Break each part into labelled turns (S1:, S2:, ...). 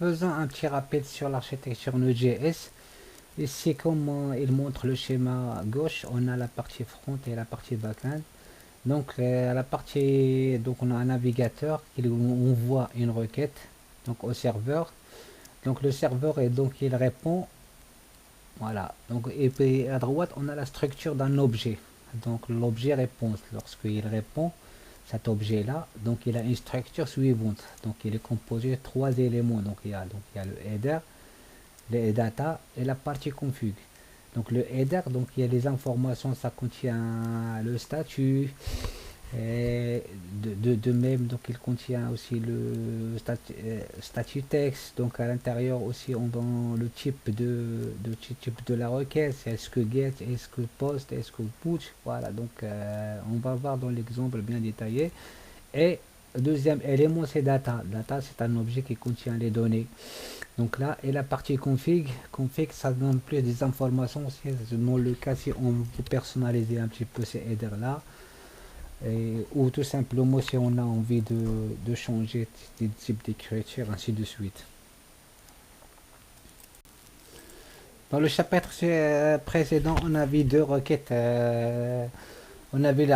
S1: faisant un petit rappel sur l'architecture Node.js, ici comme il montre le schéma à gauche, on a la partie front et la partie backend. Donc la partie, donc on a un navigateur qui envoie une requête donc au serveur. Donc le serveur et donc il répond. Voilà. Donc et puis à droite on a la structure d'un objet. Donc l'objet réponse. Lorsqu'il répond, cet objet là, donc il a une structure suivante. Donc il est composé de trois éléments. Donc il y a le header, les data et la partie config. Donc le header, donc il y a les informations, ça contient le statut, et de même, donc il contient aussi le statut texte. Donc à l'intérieur aussi, on vend le type de la requête. Est-ce que get, est-ce que post, est-ce que put. Voilà, donc on va voir dans l'exemple bien détaillé. Et le deuxième élément, c'est data. Data, c'est un objet qui contient les données. Donc là, et la partie config, ça donne plus des informations aussi. Dans le cas, si on veut personnaliser un petit peu ces headers là, ou tout simplement si on a envie de changer de type d'écriture, ainsi de suite. Dans le chapitre précédent, on a vu deux requêtes. On a vu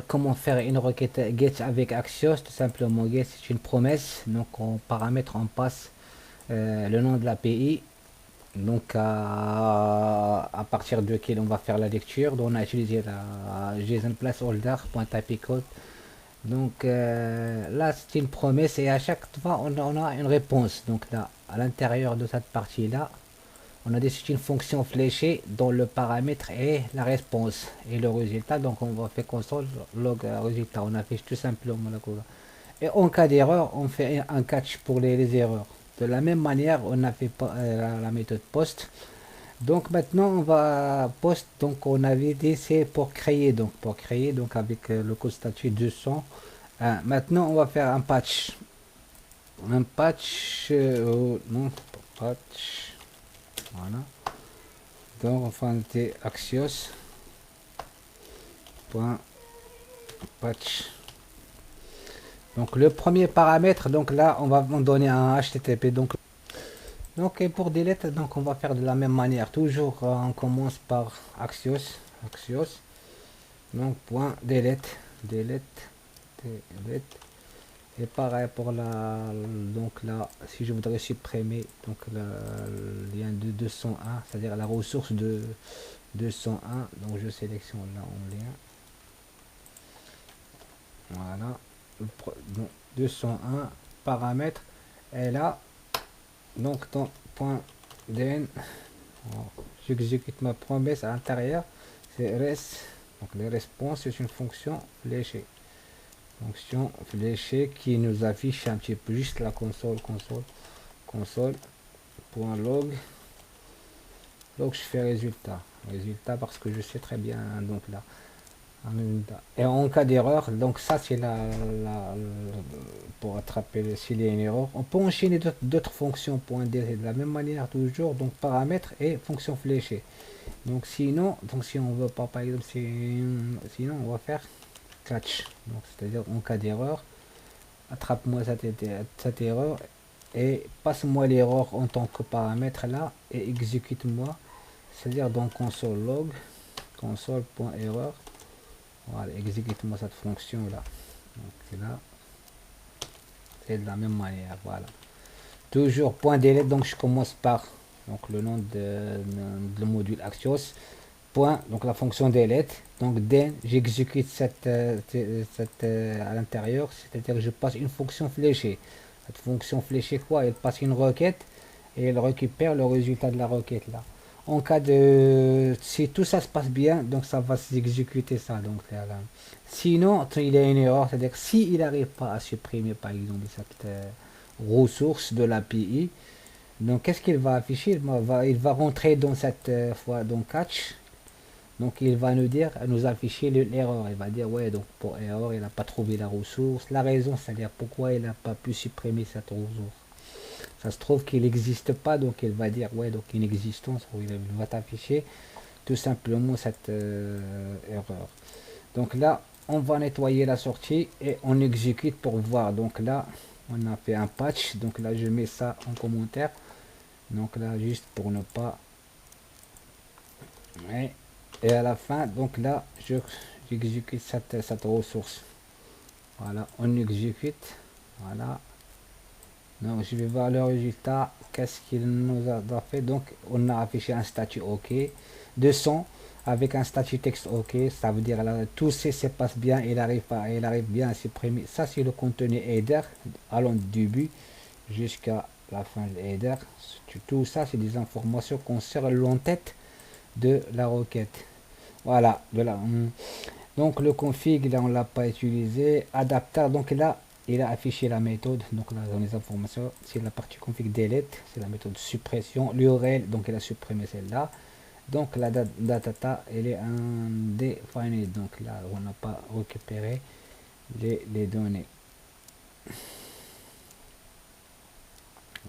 S1: comment faire une requête get avec Axios. Tout simplement, get c'est une promesse. Donc en paramètre, on passe le nom de l'API. Donc à partir de quel on va faire la lecture. Donc on a utilisé la JSON placeholder.typecode. Donc là c'est une promesse et à chaque fois on a une réponse. Donc là à l'intérieur de cette partie là on a décidé une fonction fléchée dont le paramètre est la réponse et le résultat. Donc on va faire console log résultat, on affiche tout simplement la couleur. Et en cas d'erreur on fait un catch pour les erreurs. De la même manière on a fait la méthode post. Donc maintenant on va post, donc on avait dit c'est pour créer, donc avec le code statut 200. Maintenant on va faire un patch, non, patch, voilà. Donc enfin c'est axios point patch. Donc le premier paramètre, donc là on va donner un http. Donc et pour delete, donc on va faire de la même manière. Toujours on commence par axios. Donc point delete. Et pareil pour donc là, si je voudrais supprimer donc le lien de 201, c'est-à-dire la ressource de 201, donc je sélectionne là en lien. Voilà. Donc 201 paramètres. Et là, donc dans point den, j'exécute ma promesse à l'intérieur. C'est res. Donc les réponses, c'est une fonction fléchée. Fonction fléchée qui nous affiche un petit peu juste la console.log. Donc je fais résultat parce que je sais très bien, donc là et en cas d'erreur, donc ça c'est pour attraper s'il y a une erreur. On peut enchaîner d'autres fonctions .d de la même manière toujours, donc paramètres et fonction fléchée. Donc sinon, donc si on veut pas par exemple, sinon on va faire catch, donc c'est-à-dire en cas d'erreur, attrape-moi cette erreur et passe-moi l'erreur en tant que paramètre là et exécute-moi, c'est-à-dire dans console log console.error. Voilà, exécute-moi cette fonction là. Donc là, c'est de la même manière. Voilà. Toujours point delete, donc je commence par donc le nom de module Axios. Point, donc la fonction delete. Donc den, j'exécute cette à l'intérieur, c'est-à-dire que je passe une fonction fléchée. Cette fonction fléchée quoi? Elle passe une requête et elle récupère le résultat de la requête là. En cas de si tout ça se passe bien, donc ça va s'exécuter ça. Donc là. Sinon il y a une erreur, c'est-à-dire s'il n'arrive pas à supprimer par exemple cette ressource de l'API, donc qu'est-ce qu'il va afficher? Il va rentrer dans cette fois dans catch. Donc il va nous afficher l'erreur. Il va dire ouais, donc pour erreur il n'a pas trouvé la ressource, la raison, c'est-à-dire pourquoi il n'a pas pu supprimer cette ressource. Ça se trouve qu'il n'existe pas, donc il va dire ouais, donc inexistence, ou il va t'afficher tout simplement cette erreur. Donc là on va nettoyer la sortie et on exécute pour voir. Donc là on a fait un patch. Donc là, je mets ça en commentaire. Donc là, juste pour ne pas... Ouais. Et à la fin, donc là, j'exécute cette ressource. Voilà, on exécute. Voilà. Donc je vais voir le résultat. Qu'est-ce qu'il nous a fait? Donc on a affiché un statut OK. 200 avec un statut texte OK. Ça veut dire là, tout se passe bien. Il arrive bien à supprimer. Ça c'est le contenu header. Allons du début jusqu'à la fin de header. Tout ça c'est des informations concernant l'entête de la requête. Voilà. Donc le config là on l'a pas utilisé. Adapteur. Donc là il a affiché la méthode, donc là dans les informations, c'est la partie config delete, c'est la méthode suppression, l'URL, donc il a supprimé celle-là. Donc la data, elle est indéfinie, donc là on n'a pas récupéré les données.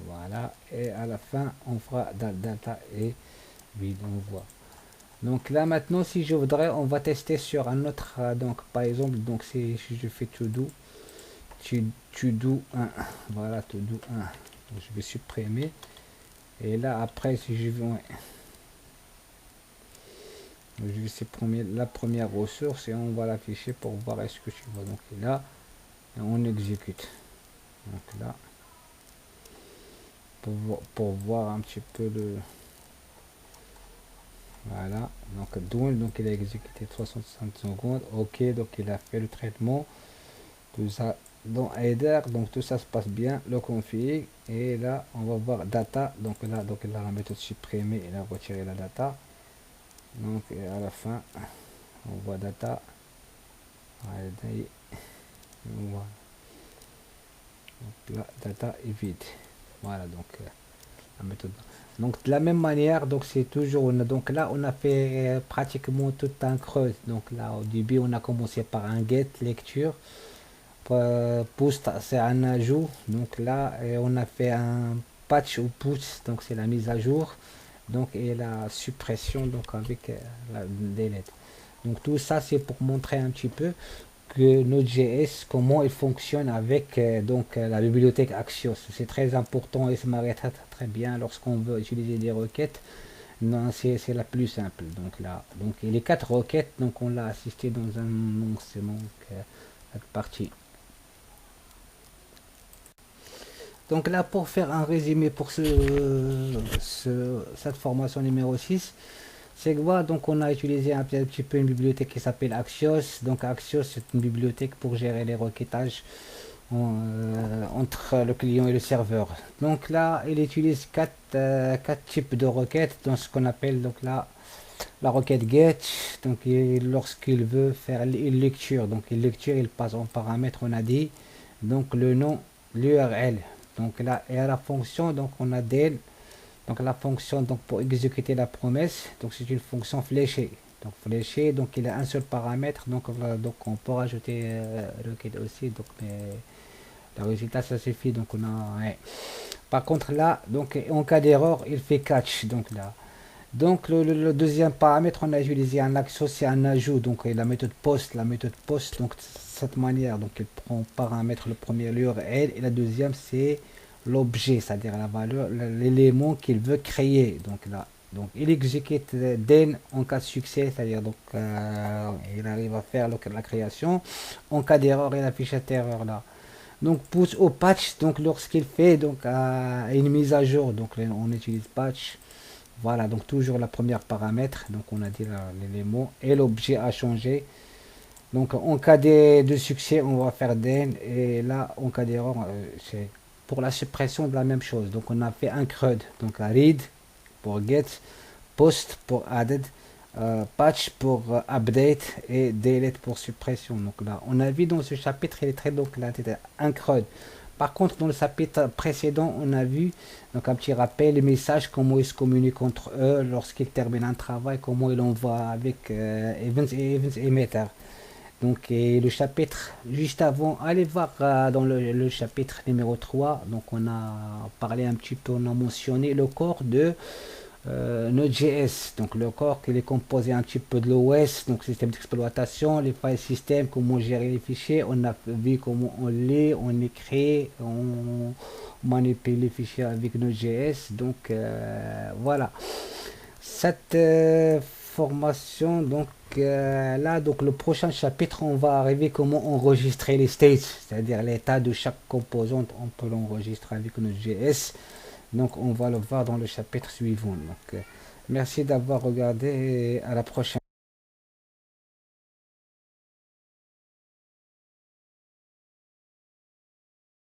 S1: Voilà, et à la fin on fera data et vide, on voit. Donc là maintenant si je voudrais, on va tester sur un autre, donc par exemple, donc si je fais to do, to do 1, voilà, to do 1, donc je vais supprimer, et là après si je vais supprimer la première ressource et on va l'afficher pour voir est-ce que tu vois. Donc là on exécute, donc là pour voir un petit peu le... Voilà, donc donc il a exécuté 65 secondes. OK, donc il a fait le traitement, tout ça dans header, donc tout ça se passe bien, le config, et là on va voir data, donc là la méthode supprimée, il a retiré la data, donc à la fin on voit data, voilà, donc là data est vide, voilà, donc la méthode. Donc de la même manière, donc c'est toujours donc là on a fait pratiquement tout un creuse. Donc là au début on a commencé par un get lecture, post c'est un ajout, donc là on a fait un patch ou push, donc c'est la mise à jour, donc et la suppression donc avec la delete. Donc tout ça c'est pour montrer un petit peu que Node.js, comment il fonctionne avec la bibliothèque Axios. C'est très important et ça m'arrête très bien lorsqu'on veut utiliser des requêtes. Non, c'est la plus simple. Donc là, donc et les 4 requêtes, donc on l'a assisté dans un c'est donc cette partie. Donc là, pour faire un résumé pour cette formation numéro 6, c'est quoi? Donc on a utilisé un petit peu une bibliothèque qui s'appelle Axios. Donc Axios, c'est une bibliothèque pour gérer les requêtages entre le client et le serveur. Donc là, il utilise quatre types de requêtes dans ce qu'on appelle donc là la requête get. Donc lorsqu'il veut faire une lecture, donc une lecture, il passe en paramètre, on a dit donc le nom, l'URL. Donc là, et à la fonction, donc on a del. Donc la fonction donc pour exécuter la promesse, donc c'est une fonction fléchée. Donc fléchée, donc il a un seul paramètre, donc on peut rajouter requête aussi, donc mais le résultat ça suffit, donc on a ouais. Par contre là, donc en cas d'erreur, il fait catch, donc là. Donc le deuxième paramètre, on a utilisé un axe, c'est un ajout, donc la méthode post, donc cette manière, donc il prend paramètre le premier l'URL et la deuxième c'est l'objet, c'est-à-dire la valeur, l'élément qu'il veut créer. Donc là, donc il exécute then en cas de succès, c'est-à-dire donc il arrive à faire la création. En cas d'erreur, il affiche cette erreur là. Donc pousse au patch, donc lorsqu'il fait donc une mise à jour, donc on utilise patch. Voilà, donc toujours la première paramètre, donc on a dit l'élément et l'objet a changé. Donc en cas de succès, on va faire then, et là en cas d'erreur, c'est pour la suppression de la même chose. Donc on a fait un CRUD, donc un read pour get, post pour added, patch pour update et delete pour suppression. Donc là, on a vu dans ce chapitre, il est très donc là, un CRUD. Par contre, dans le chapitre précédent, on a vu donc un petit rappel, les messages, comment ils se communiquent entre eux lorsqu'ils terminent un travail, comment ils l'envoient avec events et events emitter. Donc, et le chapitre juste avant, allez voir dans le chapitre numéro 3. Donc, on a parlé un petit peu, on a mentionné le corps de Node.js, donc le corps qui est composé un petit peu de l'OS, donc système d'exploitation, les file system, comment gérer les fichiers, on a vu comment on lit, on écrit, on manipule les fichiers avec Node.js, donc voilà. Cette formation, donc là, donc le prochain chapitre, on va arriver comment enregistrer les states, c'est-à-dire l'état de chaque composante, on peut l'enregistrer avec Node.js. Donc on va le voir dans le chapitre suivant. Donc, merci d'avoir regardé et à la prochaine.